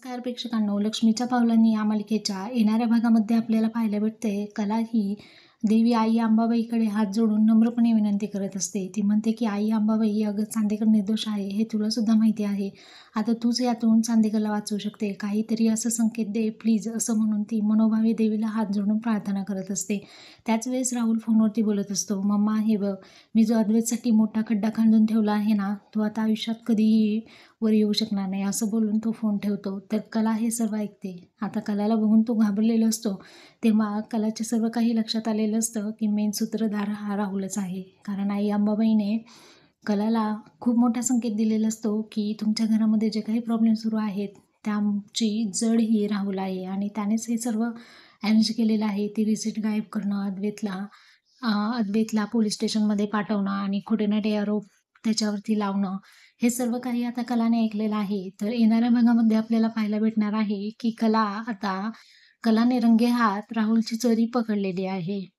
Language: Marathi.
नमस्कार प्रेक्षकांनो, लक्ष्मीच्या पावलांनी या मालिकेच्या येणाऱ्या भागामध्ये आपल्याला पाहायला भेटते कला ही देवी आई अंबाबाईकडे हात जोडून नम्रपणे विनंती करत असते. ती म्हणते की आई अंबाबाई, अगं चांदेकर निर्दोष आहे हे तुला सुद्धा माहिती आहे. आता तूच यातून चांदेकरला वाचवू शकते. काहीतरी असं संकेत दे प्लीज, असं म्हणून ती मनोभावे देवीला हात जोडून प्रार्थना करत असते. त्याच वेळेस राहुल फोनवरती बोलत असतो. मम्मा, हे बघ, मी जो अद्वैतसाठी मोठा खड्डा खंदून ठेवला आहे ना, तो आता आयुष्यात कधीही वर येऊ शकणार नाही, असं बोलून तो फोन ठेवतो. तर कला हे सर्व ऐकते. आता कलाला बघून तो घाबरलेला असतो. तेव्हा कलाच्या सर्व काही लक्षात आलेलं असतं की मेन सूत्रधार हा राहुलच आहे. कारण आई अंबाबाईने कलाला खूप मोठा संकेत दिलेला असतो की तुमच्या घरामध्ये जे काही प्रॉब्लेम सुरू आहेत त्याची जड ही राहुल आहे आणि त्यानेच हे सर्व अरेंज केलेलं आहे. ती रिसिट गायब करणं, अद्वैतला पोलीस स्टेशनमध्ये पाठवणं आणि खोटे-नाटे आरोप त्याच्यावरती लावणं, हे सर्व काही आता कलाने ऐकलेलं आहे. तर येणाऱ्या भागामध्ये आपल्याला पाहायला भेटणार आहे की कलाने रंगेहात राहुलची चोरी पकडलेली आहे.